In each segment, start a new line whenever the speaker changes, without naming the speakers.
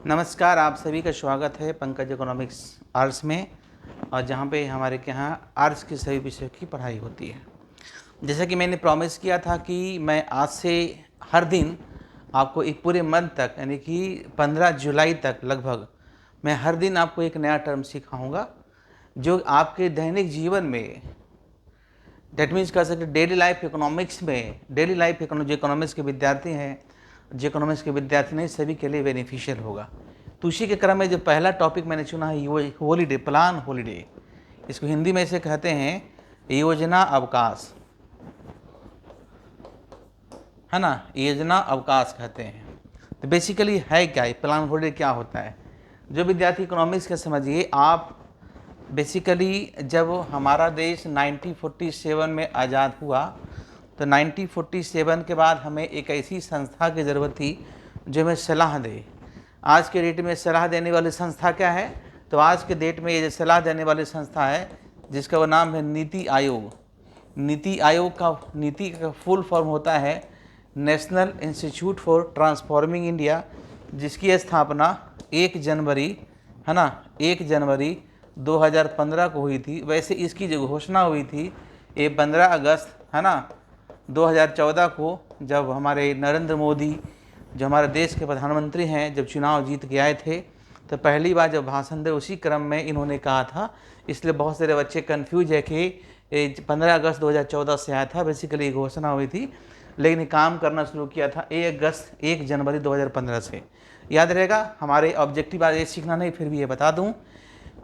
नमस्कार, आप सभी का स्वागत है पंकज इकोनॉमिक्स आर्ट्स में, और जहाँ पे हमारे के यहाँ आर्ट्स के सभी विषयों की पढ़ाई होती है। जैसा कि मैंने प्रॉमिस किया था कि मैं आज से हर दिन आपको एक पूरे मंथ तक, यानी कि 15 जुलाई तक लगभग, मैं हर दिन आपको एक नया टर्म सिखाऊंगा जो आपके दैनिक जीवन में, डेट मीन्स कह सकते डेली लाइफ इकोनॉमिक्स में, डेली लाइफ जो इकोनॉमिक्स के विद्यार्थी हैं, जो इकोनॉमिक्स के विद्यार्थी नहीं, सभी के लिए बेनिफिशियल होगा। तो उसी के क्रम में जो पहला टॉपिक मैंने चुना है वो हॉलीडे, प्लान हॉलीडे। इसको हिंदी में से कहते हैं योजना अवकाश, है ना, योजना अवकाश कहते हैं। तो बेसिकली है क्या ये प्लान हॉलीडे, क्या होता है? जो विद्यार्थी इकोनॉमिक्स का समझिए आप, बेसिकली जब हमारा देश 1947 में आज़ाद हुआ तो 1947 के बाद हमें एक ऐसी संस्था की ज़रूरत थी जो हमें सलाह दे। आज के डेट में सलाह देने वाली संस्था क्या है? तो आज के डेट में ये सलाह देने वाली संस्था है जिसका वो नाम है नीति आयोग। नीति आयोग का, नीति का फुल फॉर्म होता है national institute for transforming India, जिसकी स्थापना 1 जनवरी, है ना, 1 जनवरी 2015 को हुई थी। वैसे इसकी जो घोषणा हुई थी ये 15 अगस्त, है ना, 2014 को, जब हमारे नरेंद्र मोदी जो हमारे देश के प्रधानमंत्री हैं, जब चुनाव जीत के आए थे तो पहली बार जब भाषण दे उसी क्रम में इन्होंने कहा था। इसलिए बहुत सारे बच्चे कंफ्यूज है कि 15 अगस्त 2014 से आया था, बेसिकली घोषणा हुई थी, लेकिन काम करना शुरू किया था 1 जनवरी 2015 से। याद रहेगा, हमारे ऑब्जेक्टिव आज ये सीखना नहीं, फिर भी ये बता दूँ।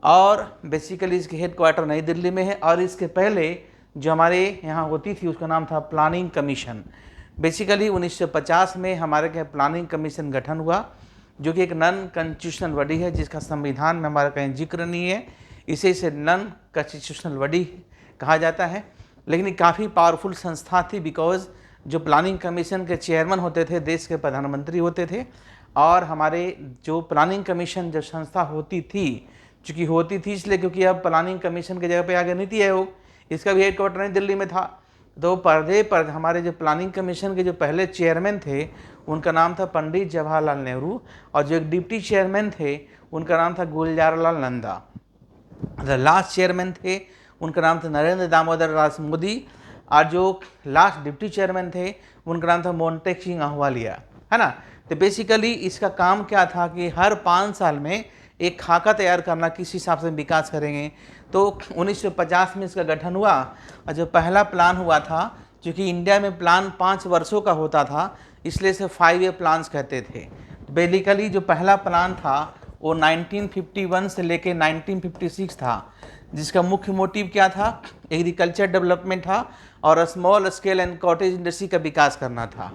और बेसिकली इसके हेड क्वार्टर नई दिल्ली में है, और इसके पहले जो हमारे यहाँ होती थी उसका नाम था प्लानिंग कमीशन। बेसिकली 1950 में हमारे यहाँ प्लानिंग कमीशन गठन हुआ, जो कि एक नॉन कॉन्स्टिट्यूशनल बॉडी है जिसका संविधान में हमारा कहीं जिक्र नहीं है, इसे नॉन कॉन्स्टिट्यूशनल बॉडी कहा जाता है। लेकिन ये काफ़ी पावरफुल संस्था थी, बिकॉज जो प्लानिंग कमीशन के चेयरमैन होते थे देश के प्रधानमंत्री होते थे। और हमारे जो प्लानिंग कमीशन जो संस्था होती थी, चूँकि होती थी इसलिए क्योंकि अब प्लानिंग कमीशन की जगह पे आ गया नीति आयोग, इसका भी हेडक्वार्टर नई दिल्ली में था। तो पर्दे पर हमारे जो प्लानिंग कमीशन के जो पहले चेयरमैन थे उनका नाम था पंडित जवाहरलाल नेहरू, और जो एक डिप्टी चेयरमैन थे उनका नाम था गुलजारलाल नंदा। द लास्ट चेयरमैन थे उनका नाम था नरेंद्र दामोदर दास मोदी, और जो लास्ट डिप्टी चेयरमैन थे उनका नाम था मोंटेक सिंह अहलूवालिया, है ना। तो बेसिकली इसका काम क्या था कि हर 5 साल में एक खाका तैयार करना, किस हिसाब से विकास करेंगे। तो 1950 में इसका गठन हुआ, और जो पहला प्लान हुआ था, क्योंकि इंडिया में प्लान 5 वर्षों का होता था इसलिए इसे 5 ईयर प्लान्स कहते थे। बेसिकली जो पहला प्लान था वो 1951 से लेके 1956 था, जिसका मुख्य मोटिव क्या था? एग्रीकल्चर डेवलपमेंट था और small scale and cottage industry का विकास करना था,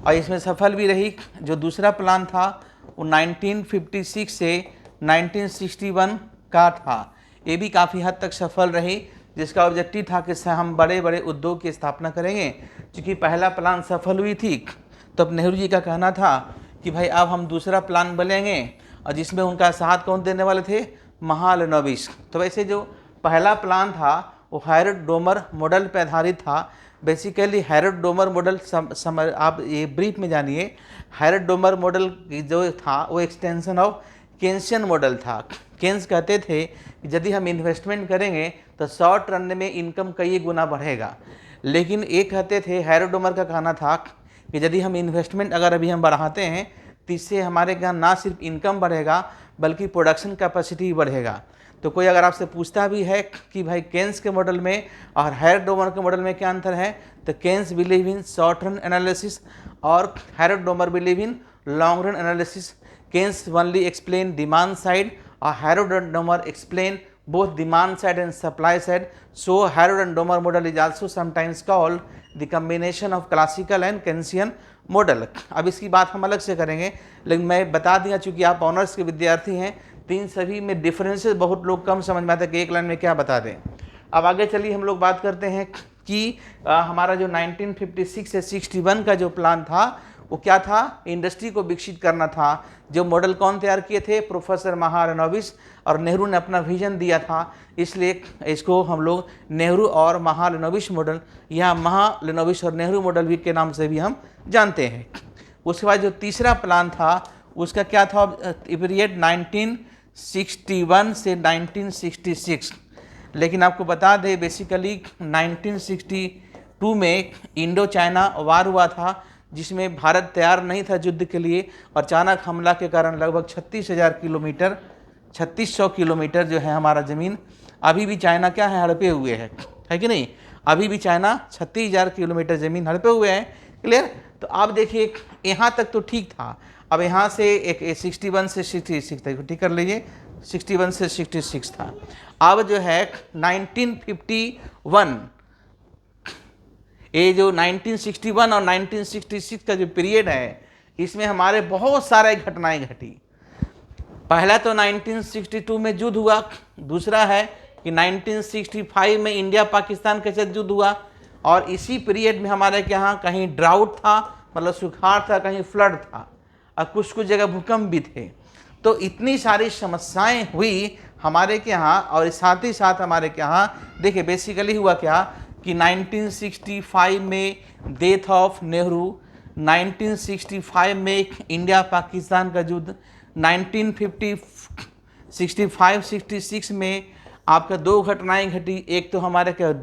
और इसमें सफल भी रही। जो दूसरा प्लान था वो 1956 से 1961 का था, ये भी काफ़ी हद तक सफल रही, जिसका ऑब्जेक्टिव था कि हम बड़े बड़े उद्योग की स्थापना करेंगे। क्योंकि पहला प्लान सफल हुई थी तो अब नेहरू जी का कहना था कि भाई अब हम दूसरा प्लान बनेंगे, और जिसमें उनका साथ कौन देने वाले थे? महालनोबिस। तो वैसे जो पहला प्लान था वो हैरोल्ड डोमर मॉडल पर आधारित था। बेसिकली हैरोल्ड डोमर मॉडल आप ये ब्रीफ में जानिए। हैरोल्ड डोमर मॉडल जो था वो एक्सटेंशन ऑफ केन्सियन मॉडल था। केन्स कहते थे कि यदि हम इन्वेस्टमेंट करेंगे तो शॉर्ट रन में इनकम कई गुना बढ़ेगा। लेकिन ये कहते थे, हैरोल्ड डोमर का कहना था कि यदि हम इन्वेस्टमेंट अगर अभी हम बढ़ाते हैं तो इससे हमारे यहाँ ना सिर्फ इनकम बढ़ेगा बल्कि प्रोडक्शन कैपेसिटी भी बढ़ेगा। तो कोई अगर आपसे पूछता भी है कि भाई केन्स के मॉडल में और हैरोल्ड डोमर के मॉडल में क्या अंतर है, तो Keynes believe in short run analysis और Harrod Domar believe in long run analysis. Keynes only explain demand side, or Harold and Domer explain both demand side and supply side. So Harold and Domer model is also sometimes called the combination of classical and Keynesian model. अब इसकी बात हम अलग से करेंगे, लेकिन मैं बता दिया चूँकि आप ऑनर्स के विद्यार्थी हैं तो इन सभी में डिफरेंसेस बहुत लोग कम समझ में आता है कि एक लाइन में क्या बता दें। अब आगे चलिए हम लोग बात करते हैं कि हमारा जो 1956 से 61 का जो प्लान था वो क्या था? इंडस्ट्री को विकसित करना था। जो मॉडल कौन तैयार किए थे? प्रोफेसर महालनोबिस, और नेहरू ने अपना विजन दिया था, इसलिए इसको हम लोग नेहरू और महालनोबिस मॉडल या महालनोबिस और नेहरू मॉडल भी के नाम से भी हम जानते हैं। उसके बाद जो तीसरा प्लान था उसका क्या था पीरियड 1961 से 1966। लेकिन आपको बता दें बेसिकली 1962 में इंडो चाइना वार हुआ था, जिसमें भारत तैयार नहीं था युद्ध के लिए, और अचानक हमला के कारण लगभग 3600 किलोमीटर जो है हमारा ज़मीन अभी भी चाइना क्या है, हड़पे हुए है कि नहीं। अभी भी चाइना 36,000 किलोमीटर ज़मीन हड़पे हुए हैं। क्लियर। तो आप देखिए यहाँ तक तो ठीक था, अब यहाँ से एक 61 से 66 तक ठीक कर लीजिए, 61 से 66 था। अब जो है 1951, ये जो 1961 और 1966 का जो पीरियड है, इसमें हमारे बहुत सारे घटनाएं घटी। पहला तो 1962 में युद्ध हुआ, दूसरा है कि 1965 में इंडिया पाकिस्तान के साथ युद्ध हुआ, और इसी पीरियड में हमारे यहाँ कहीं ड्राउट था, मतलब सुखाड़ था, कहीं फ्लड था, और कुछ कुछ जगह भूकंप भी थे। तो इतनी सारी समस्याएं हुई हमारे के यहाँ, और साथ ही साथ हमारे के यहाँ देखिए बेसिकली हुआ क्या कि 1965 में डेथ ऑफ नेहरू, 1965 में इंडिया पाकिस्तान का युद्ध, 1965-66 में आपका दो घटनाएं घटी। एक तो हमारे क्या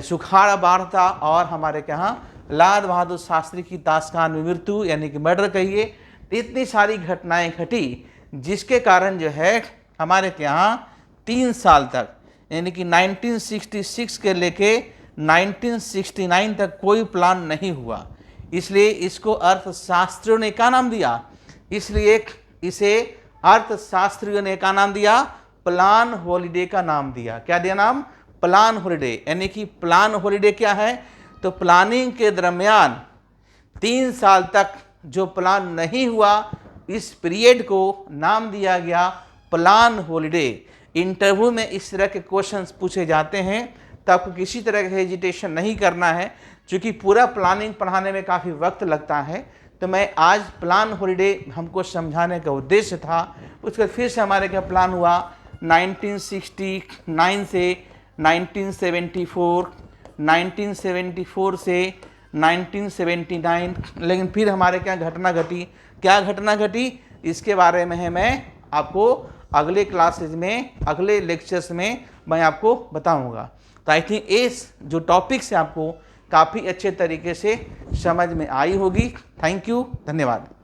सुखाड़ बाढ़ था, और हमारे के यहाँ लाल बहादुर शास्त्री की ताशकंद में मृत्यु यानी कि मर्डर कहिए। इतनी सारी घटनाएं घटी जिसके कारण जो है हमारे के यहाँ 3 साल तक यानी कि 1966 के लेके 1969 तक कोई प्लान नहीं हुआ। इसलिए इसको अर्थशास्त्रियों ने क्या नाम दिया, इसलिए इसे अर्थशास्त्रियों ने क्या नाम दिया, प्लान हॉलिडे का नाम दिया। क्या दिया नाम, प्लान हॉलिडे। यानी कि प्लान हॉलिडे क्या है, तो प्लानिंग के दरमियान 3 साल तक जो प्लान नहीं हुआ, इस पीरियड को नाम दिया गया प्लान हॉलिडे। इंटरव्यू में इस तरह के क्वेश्चंस पूछे जाते हैं, तो आपको किसी तरह का हेजिटेशन नहीं करना है, क्योंकि पूरा प्लानिंग पढ़ाने में काफ़ी वक्त लगता है। तो मैं आज प्लान हॉलिडे हमको समझाने का उद्देश्य था। उसके फिर से हमारे क्या प्लान हुआ 1969 से 1974, 1974 से 1979, लेकिन फिर हमारे क्या घटना घटी, क्या घटना घटी, इसके बारे में है मैं आपको अगले क्लासेज में, अगले लेक्चर्स में मैं आपको बताऊंगा। तो आई थिंक इस जो टॉपिक्स है आपको काफ़ी अच्छे तरीके से समझ में आई होगी। थैंक यू, धन्यवाद।